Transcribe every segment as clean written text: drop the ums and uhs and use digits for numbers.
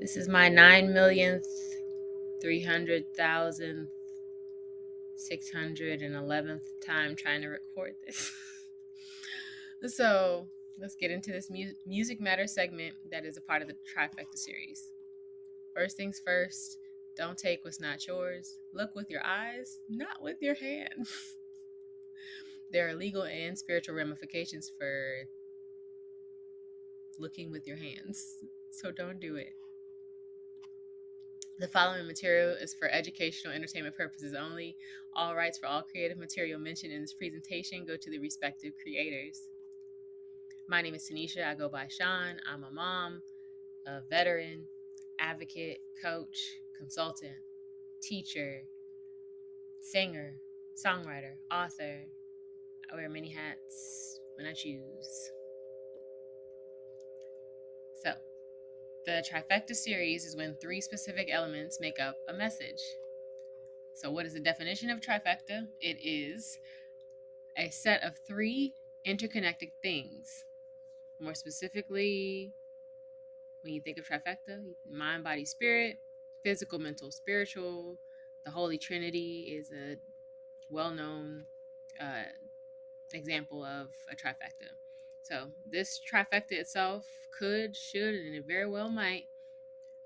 This is my 9,300,611th time trying to record this. So let's get into this music matter segment that is a part of the trifecta series. First things first, don't take what's not yours. Look with your eyes, not with your hands. There are legal and spiritual ramifications for looking with your hands, so don't do it. The following material is for educational entertainment purposes only. All rights for all creative material mentioned in this presentation go to the respective creators. My name is Tanisha. I go by Sean. I'm a mom, a veteran, advocate, coach, consultant, teacher, singer, songwriter, author. I wear many hats when I choose. So, the trifecta series is when three specific elements make up a message. So, what is the definition of trifecta? It is a set of three interconnected things. More specifically, when you think of trifecta, mind, body, spirit, physical, mental, spiritual. The Holy Trinity is a well known uh, example of a trifecta. So, this trifecta itself could, should, and it very well might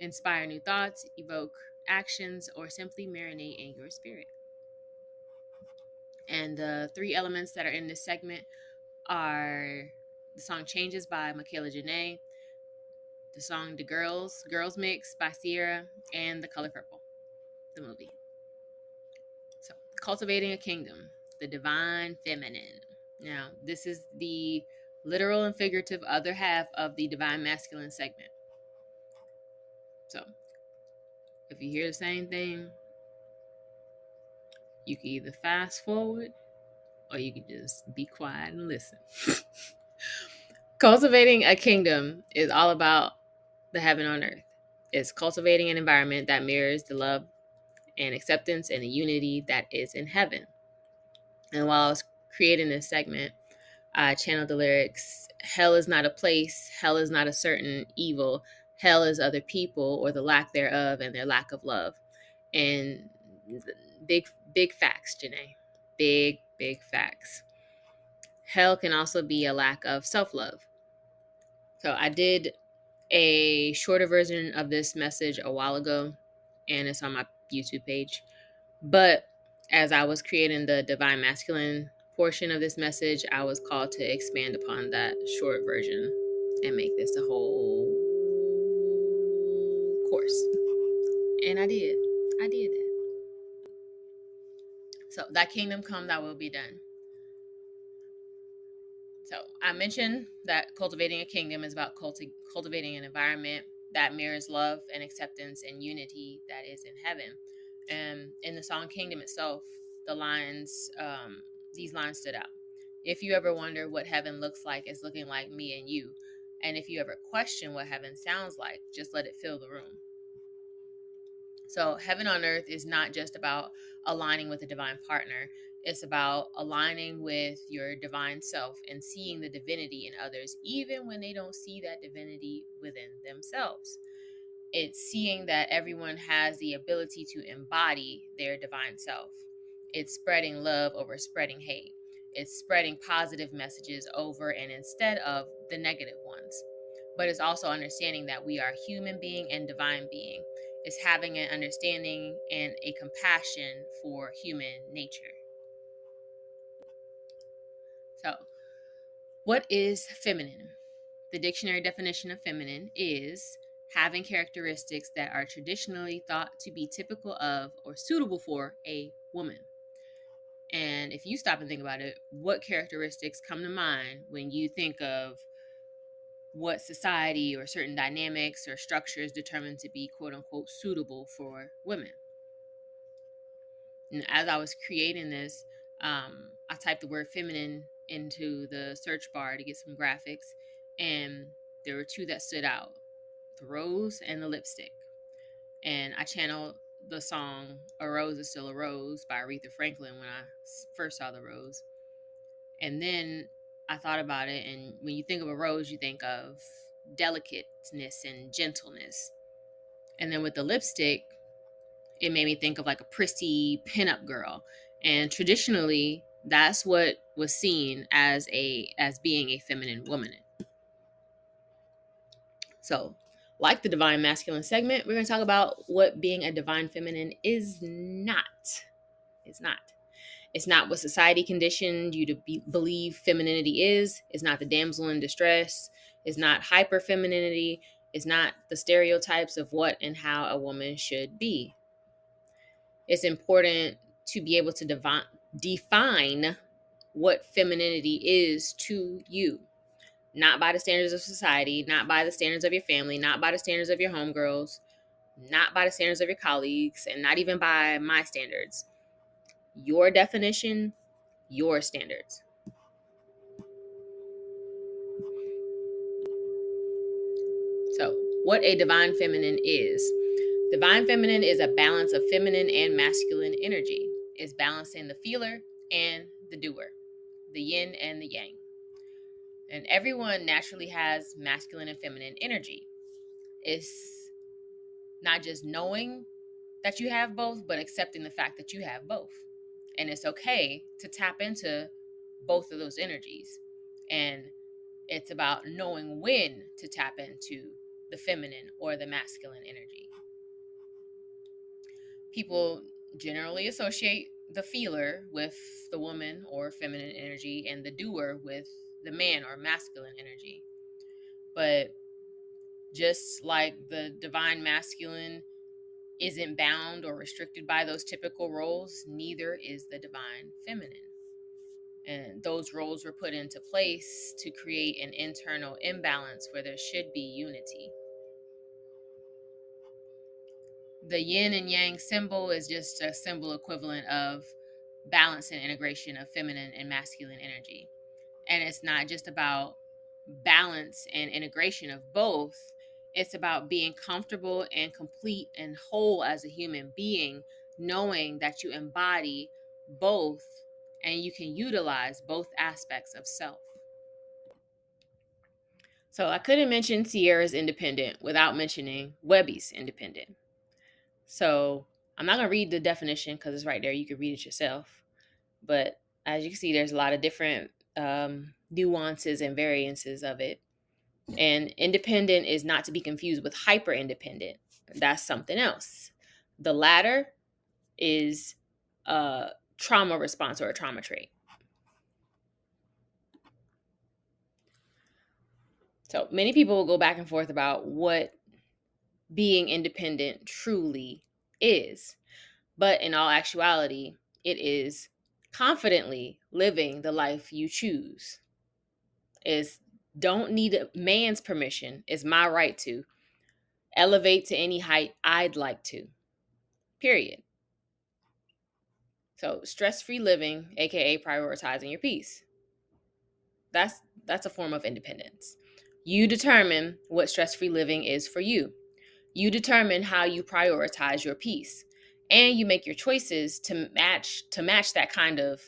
inspire new thoughts, evoke actions, or simply marinate in your spirit. And the three elements that are in this segment are the song Changes by Michaela Janae, the song The Girls Mix by Sierra, and The Color Purple, the movie. So, cultivating a kingdom, the divine feminine. Now, this is the literal and figurative other half of the divine masculine segment. So, if you hear the same thing, you can either fast forward or you can just be quiet and listen. Cultivating a kingdom is all about the heaven on earth. It's cultivating an environment that mirrors the love and acceptance and the unity that is in heaven. And while I was creating this segment, I channeled the lyrics: hell is not a place, hell is not a certain evil, hell is other people or the lack thereof and their lack of love. And big facts, Janae. Big facts. Hell can also be a lack of self-love. So I did a shorter version of this message a while ago, and it's on my YouTube page. But as I was creating the divine masculine portion of this message, I was called to expand upon that short version and make this a whole course. And I did. I did that. So, thy kingdom come, thy will be done. So, I mentioned that cultivating a kingdom is about cultivating an environment that mirrors love and acceptance and unity that is in heaven. And in the song Kingdom itself, these lines stood out. If you ever wonder what heaven looks like, it's looking like me and you. And if you ever question what heaven sounds like, just let it fill the room. So, heaven on earth is not just about aligning with a divine partner. It's about aligning with your divine self and seeing the divinity in others, even when they don't see that divinity within themselves. It's seeing that everyone has the ability to embody their divine self. It's spreading love over spreading hate. It's spreading positive messages over and instead of the negative ones. But it's also understanding that we are human being and divine being. It's having an understanding and a compassion for human nature. So, what is feminine? The dictionary definition of feminine is having characteristics that are traditionally thought to be typical of or suitable for a woman. And if you stop and think about it, what characteristics come to mind when you think of what society or certain dynamics or structures determine to be quote unquote suitable for women? And as I was creating this, I typed the word feminine into the search bar to get some graphics, and there were two that stood out: the rose and the lipstick. And I channeled the song A Rose is Still a Rose by Aretha Franklin when I first saw the rose. And then I thought about it, and when you think of a rose, you think of delicateness and gentleness. And then with the lipstick, it made me think of like a prissy pinup girl. And traditionally, that's what was seen as being a feminine woman. So, like the divine masculine segment, we're going to talk about what being a divine feminine is not. It's not. It's not what society conditioned you to believe femininity is. It's not the damsel in distress. It's not hyper femininity. It's not the stereotypes of what and how a woman should be. It's important to be able to define what femininity is to you. Not by the standards of society, not by the standards of your family, not by the standards of your homegirls, not by the standards of your colleagues, and not even by my standards. Your definition, your standards. So, what a divine feminine is. Divine feminine is a balance of feminine and masculine energy. It's balancing the feeler and the doer, the yin and the yang. And everyone naturally has masculine and feminine energy. It's not just knowing that you have both, but accepting the fact that you have both. And it's okay to tap into both of those energies. And it's about knowing when to tap into the feminine or the masculine energy. People generally associate the feeler with the woman or feminine energy and the doer with the man or masculine energy. But just like the divine masculine isn't bound or restricted by those typical roles, neither is the divine feminine. And those roles were put into place to create an internal imbalance where there should be unity. The yin and yang symbol is just a symbol equivalent of balance and integration of feminine and masculine energy. And it's not just about balance and integration of both. It's about being comfortable and complete and whole as a human being, knowing that you embody both and you can utilize both aspects of self. So I couldn't mention Sierra's independent without mentioning Webby's independent. So I'm not going to read the definition because it's right there. You can read it yourself. But as you can see, there's a lot of different nuances and variances of it. And independent is not to be confused with hyper independent. That's something else. The latter is a trauma response or a trauma trait. So many people will go back and forth about what being independent truly is. But in all actuality, it is confidently living the life you choose. Is don't need a man's permission. It's my right to elevate to any height I'd like to. Period. So stress-free living, aka prioritizing your peace. That's a form of independence. You determine what stress-free living is for you. You determine how you prioritize your peace. And you make your choices to match that kind of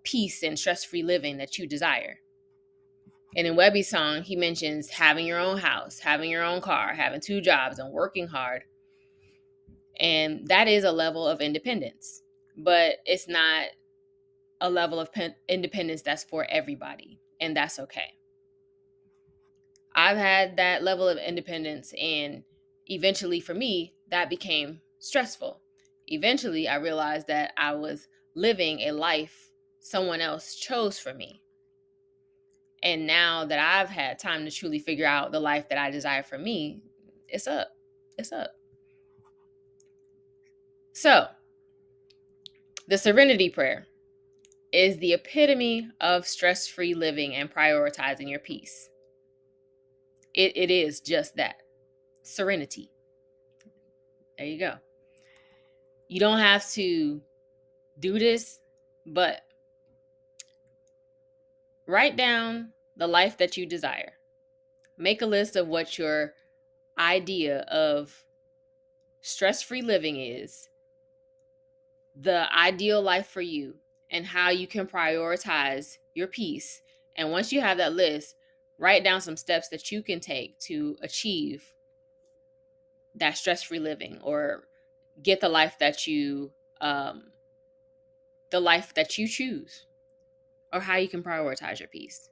peace and stress-free living that you desire. And in Webby's song, he mentions having your own house, having your own car, having 2 jobs, and working hard. And that is a level of independence. But it's not a level of independence that's for everybody. And that's okay. I've had that level of independence, and eventually for me, that became stressful. Eventually, I realized that I was living a life someone else chose for me. And now that I've had time to truly figure out the life that I desire for me, it's up. It's up. So, the Serenity Prayer is the epitome of stress-free living and prioritizing your peace. It is just that. Serenity. There you go. You don't have to do this, but write down the life that you desire. Make a list of what your idea of stress-free living is, the ideal life for you, and how you can prioritize your peace. And once you have that list, write down some steps that you can take to achieve that stress-free living, or get um, the life that you choose, or how you can prioritize your peace.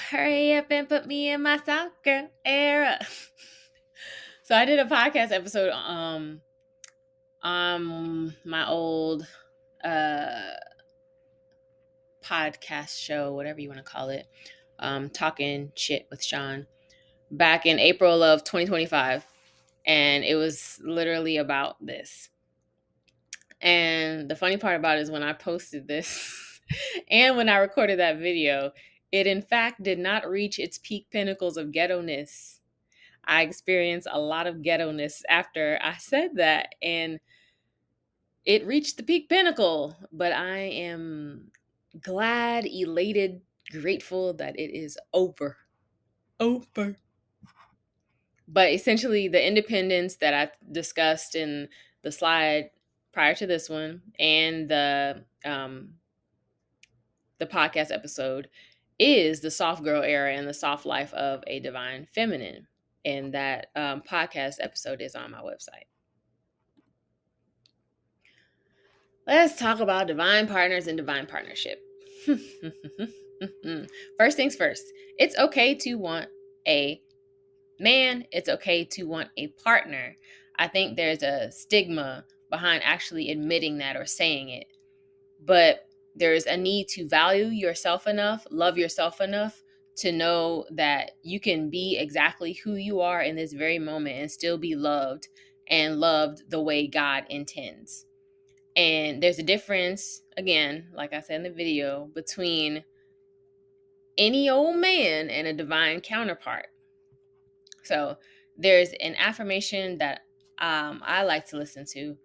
Hurry up and put me in my soccer era. So I did a podcast episode on my old uh podcast show, whatever you want to call it, talking shit with Sean, back in April of 2025. And it was literally about this. And the funny part about it is when I posted this and when I recorded that video, it in fact did not reach its peak pinnacles of ghetto-ness. I experienced a lot of ghetto-ness after I said that, and it reached the peak pinnacle. But I am glad, elated, grateful that it is over. Over. But essentially, the independence that I discussed in the slide prior to this one, and the podcast episode, is the soft girl era and the soft life of a divine feminine. And that podcast episode is on my website. Let's talk about divine partners and divine partnership. First things first, it's okay to want a man, it's okay to want a partner. I think there's a stigma behind actually admitting that or saying it. But there's a need to value yourself enough, love yourself enough to know that you can be exactly who you are in this very moment and still be loved, and loved the way God intends. And there's a difference, again, like I said in the video, between any old man and a divine counterpart. So there's an affirmation that I like to listen to,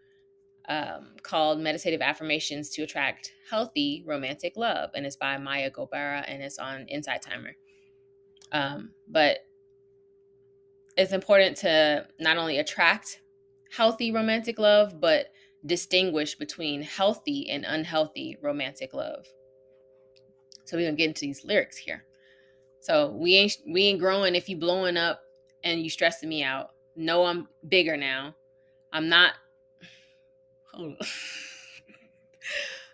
called Meditative Affirmations to Attract Healthy Romantic Love. And it's by Maya Gobara, and it's on Insight Timer. But it's important to not only attract healthy romantic love, but distinguish between healthy and unhealthy romantic love. So we're gonna get into these lyrics here. So we ain't growing if you blowing up and you stressing me out. No, I'm bigger now. I'm not. Hold on.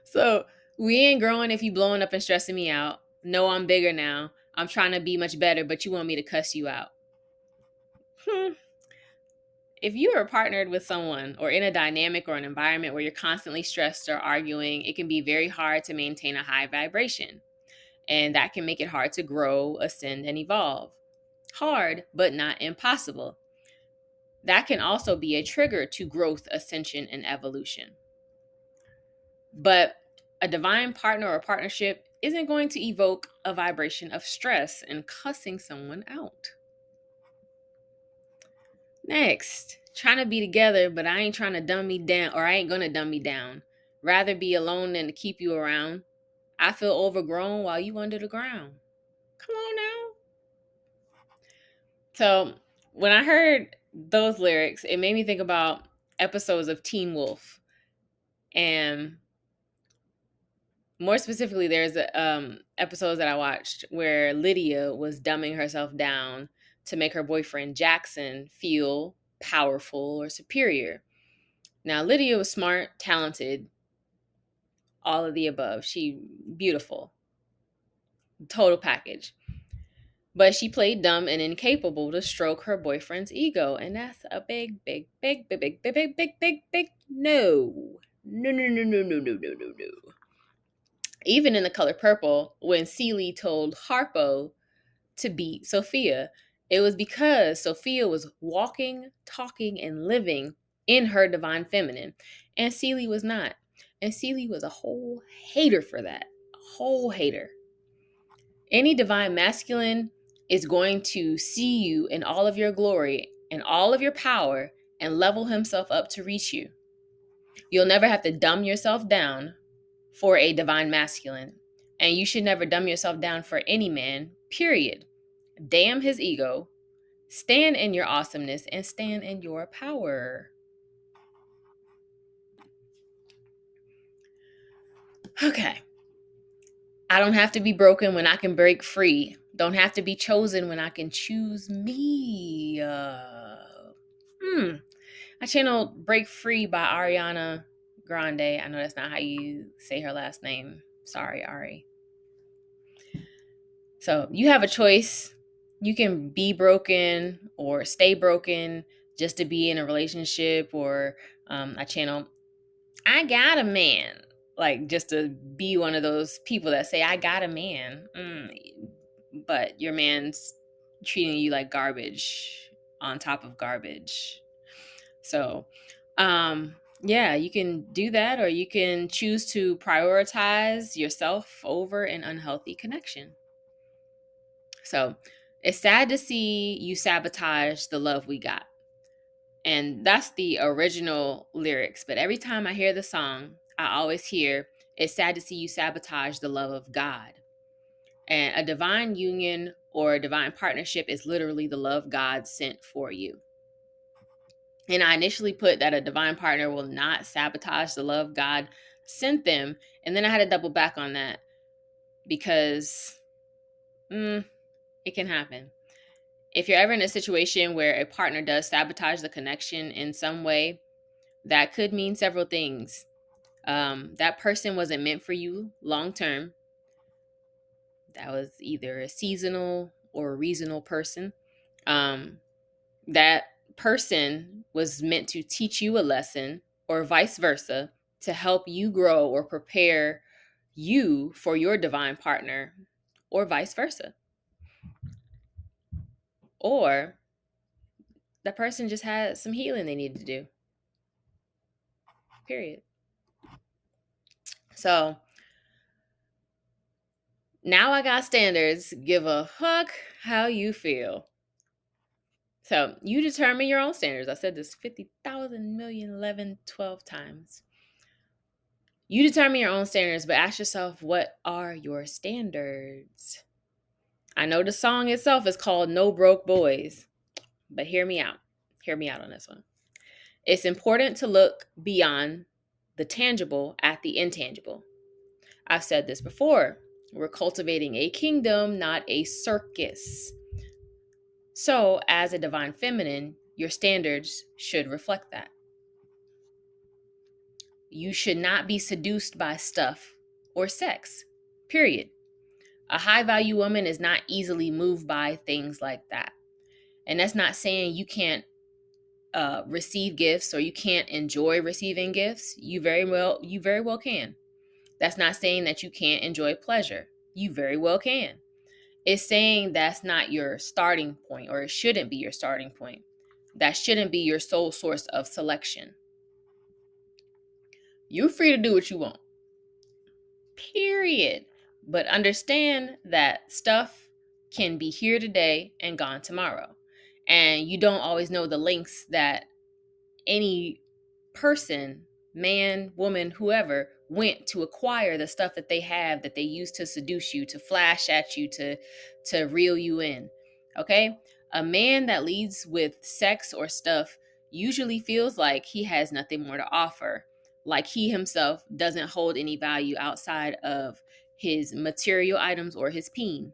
So we ain't growing if you blowing up and stressing me out. No, I'm bigger now. I'm trying to be much better, but you want me to cuss you out. If you are partnered with someone or in a dynamic or an environment where you're constantly stressed or arguing, it can be very hard to maintain a high vibration. And that can make it hard to grow, ascend, and evolve. Hard, but not impossible. That can also be a trigger to growth, ascension, and evolution. But a divine partner or partnership isn't going to evoke a vibration of stress and cussing someone out. Next, trying to be together, but I ain't trying to dumb me down, or I ain't gonna dumb me down. Rather be alone than to keep you around. I feel overgrown while you under the ground. Come on now. So when I heard those lyrics, it made me think about episodes of Teen Wolf. And more specifically, there's episodes that I watched where Lydia was dumbing herself down to make her boyfriend Jackson feel powerful or superior. Now, Lydia was smart, talented, all of the above. She beautiful, total package. But she played dumb and incapable to stroke her boyfriend's ego, and that's a big, big, big, big, big, big, big, big, big, big no. No, no, no, no, no, no, no, no, no. Even in The Color Purple, when Celie told Harpo to beat Sophia, it was because Sophia was walking, talking, and living in her divine feminine, and Celie was not. And Celie was a whole hater for that. A whole hater. Any divine masculine is going to see you in all of your glory and all of your power and level himself up to reach you. You'll never have to dumb yourself down for a divine masculine. And you should never dumb yourself down for any man, period. Damn his ego. Stand in your awesomeness and stand in your power. Okay. I don't have to be broken when I can break free. Don't have to be chosen when I can choose me. I channeled Break Free by Ariana Grande. I know that's not how you say her last name. Sorry, Ari. So you have a choice. You can be broken or stay broken just to be in a relationship, or I channel I got a man. Like, just to be one of those people that say, I got a man. But your man's treating you like garbage on top of garbage. So, yeah, you can do that, or you can choose to prioritize yourself over an unhealthy connection. So, it's sad to see you sabotage the love we got. And that's the original lyrics. But every time I hear the song, I always hear, it's sad to see you sabotage the love of God. And a divine union or a divine partnership is literally the love God sent for you. And I initially put that a divine partner will not sabotage the love God sent them. And then I had to double back on that because it can happen. If you're ever in a situation where a partner does sabotage the connection in some way, that could mean several things. That person wasn't meant for you long term. That was either a seasonal or a reasonable person. That person was meant to teach you a lesson, or vice versa, to help you grow or prepare you for your divine partner, or vice versa. Or that person just had some healing they needed to do. Period. So now I got standards. Give a fuck how you feel. So you determine your own standards. I said this 50,000 million, 11, 12 times. You determine your own standards, but ask yourself, what are your standards? I know the song itself is called No Broke Boys, but hear me out. Hear me out on this one. It's important to look beyond the tangible at the intangible. I've said this before. We're cultivating a kingdom, not a circus. So, as a divine feminine, your standards should reflect that. You should not be seduced by stuff or sex, period. A high value woman is not easily moved by things like that. And that's not saying you can't receive gifts or you can't enjoy receiving gifts. You very well can. That's not saying that you can't enjoy pleasure. You very well can. It's saying that's not your starting point, or it shouldn't be your starting point. That shouldn't be your sole source of selection. You're free to do what you want. Period. But understand that stuff can be here today and gone tomorrow. And you don't always know the lengths that any person, man, woman, whoever, went to acquire the stuff that they have, that they use to seduce you, to flash at you, to reel you in. Okay? A man that leads with sex or stuff usually feels like he has nothing more to offer, like he himself doesn't hold any value outside of his material items or his peen.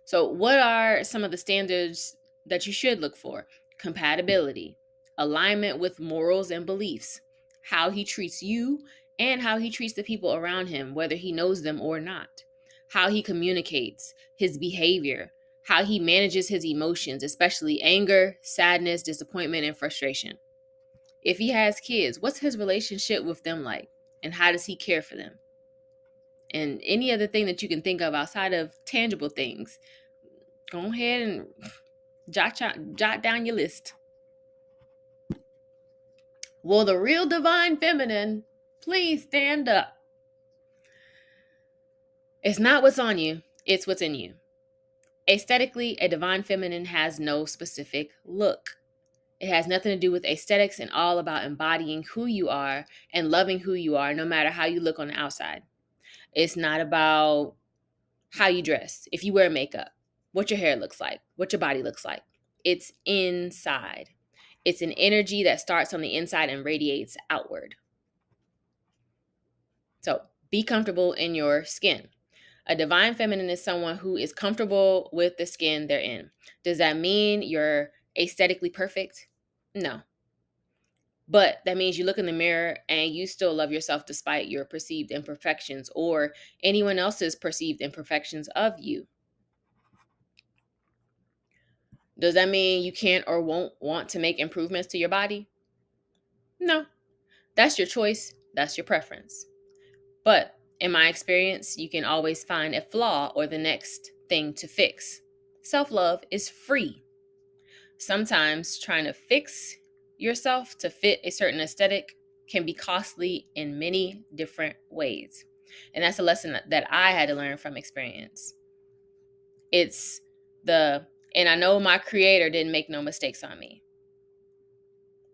So, what are some of the standards that you should look for? Compatibility, alignment with morals and beliefs, how he treats you and how he treats the people around him, whether he knows them or not, how he communicates, his behavior, how he manages his emotions, especially anger, sadness, disappointment, and frustration. If he has kids, what's his relationship with them like? And how does he care for them? And any other thing that you can think of outside of tangible things, go ahead and jot down your list. Will the real divine feminine please stand up? It's not what's on you, it's what's in you. Aesthetically, a divine feminine has no specific look. It has nothing to do with aesthetics and all about embodying who you are and loving who you are, no matter how you look on the outside. It's not about how you dress, if you wear makeup, what your hair looks like, what your body looks like. It's inside. It's an energy that starts on the inside and radiates outward. So Be comfortable in your skin. A divine feminine is someone who is comfortable with the skin they're in. Does that mean you're aesthetically perfect? No. But that means you look in the mirror and you still love yourself despite your perceived imperfections or anyone else's perceived imperfections of you. Does that mean you can't or won't want to make improvements to your body? No. That's your choice. That's your preference. But in my experience, you can always find a flaw or the next thing to fix. Self love is free. Sometimes trying to fix yourself to fit a certain aesthetic can be costly in many different ways. And that's a lesson that I had to learn from experience. It's and I know my creator didn't make no mistakes on me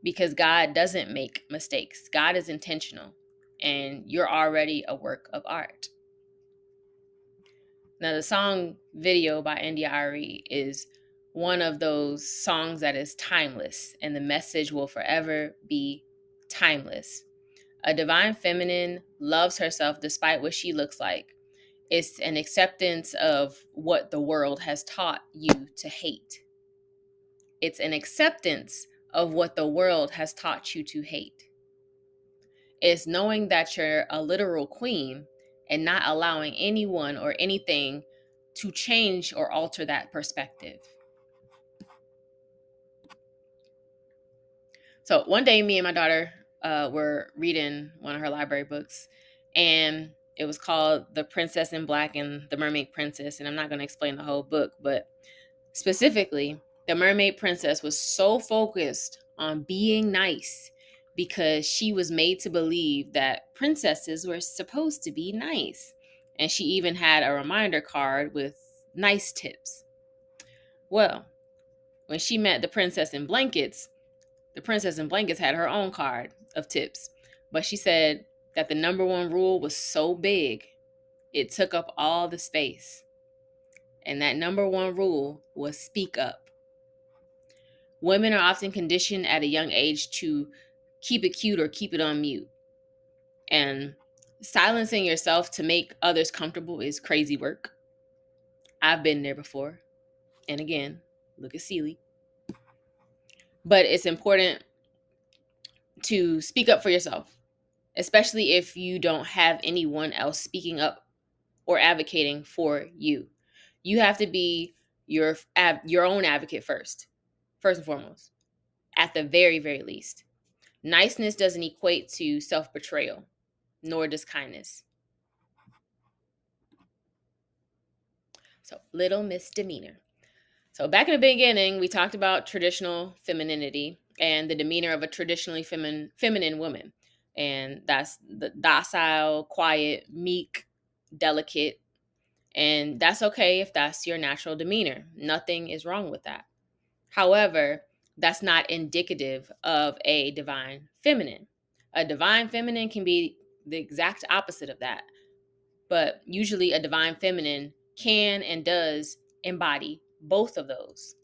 because God doesn't make mistakes. God is intentional and you're already a work of art. Now, the song Video by India Ari is one of those songs that is timeless, and the message will forever be timeless. A divine feminine loves herself despite what she looks like. It's an acceptance of what the world has taught you to hate. It's an acceptance of what the world has taught you to hate. It's knowing that you're a literal queen and not allowing anyone or anything to change or alter that perspective. So one day, me and my daughter were reading one of her library books, and it was called The Princess in Black and the Mermaid Princess. And I'm not going to explain the whole book, but specifically, the Mermaid Princess was so focused on being nice because she was made to believe that princesses were supposed to be nice. And she even had a reminder card with nice tips. Well, when she met the princess in blankets had her own card of tips. But she said that the number one rule was so big, it took up all the space. And that number one rule was speak up. Women are often conditioned at a young age to keep it cute or keep it on mute. And silencing yourself to make others comfortable is crazy work. I've been there before. And again, look at Celie. But it's important to speak up for yourself, especially if you don't have anyone else speaking up or advocating for you. You have to be your own advocate first and foremost, at the very, very least. Niceness doesn't equate to self-betrayal, nor does kindness. So, little Miss Demeanor. So, back in the beginning, we talked about traditional femininity and the demeanor of a traditionally feminine woman. And that's the docile, quiet, meek, delicate. And that's okay if that's your natural demeanor. Nothing is wrong with that. However, that's not indicative of a divine feminine. A divine feminine can be the exact opposite of that. But usually a divine feminine can and does embody both of those.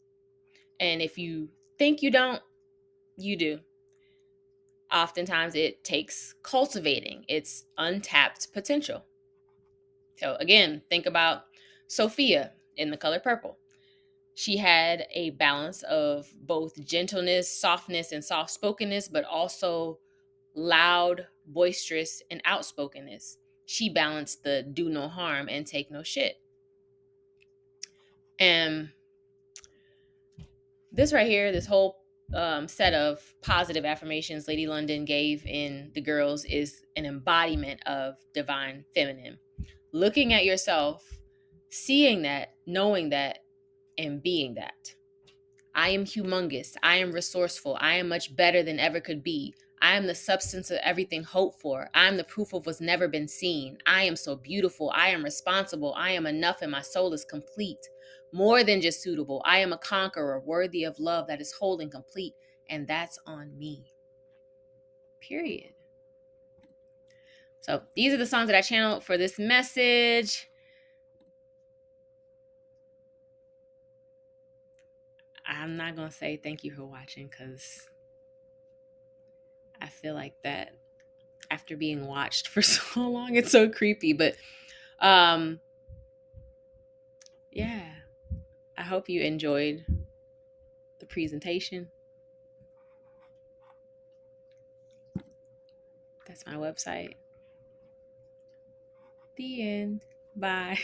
And if you think you don't, you do. Oftentimes it takes cultivating its untapped potential. So again, think about Sophia in The Color Purple. She had a balance of both gentleness, softness, and soft spokenness, but also loud, boisterous, and outspokenness. She balanced the do no harm and take no shit. And this right here, this whole set of positive affirmations Lady London gave in The Girls is an embodiment of divine feminine. Looking at yourself, seeing that, knowing that, and being that. I am humongous. I am resourceful. I am much better than ever could be. I am the substance of everything hoped for. I am the proof of what's never been seen. I am so beautiful. I am responsible. I am enough and my soul is complete. More than just suitable. I am a conqueror, worthy of love that is whole and complete. And that's on me. Period. So these are the songs that I channeled for this message. I'm not going to say thank you for watching because I feel like that after being watched for so long. It's so creepy. But um, yeah, I hope you enjoyed the presentation. That's my website. The end. Bye.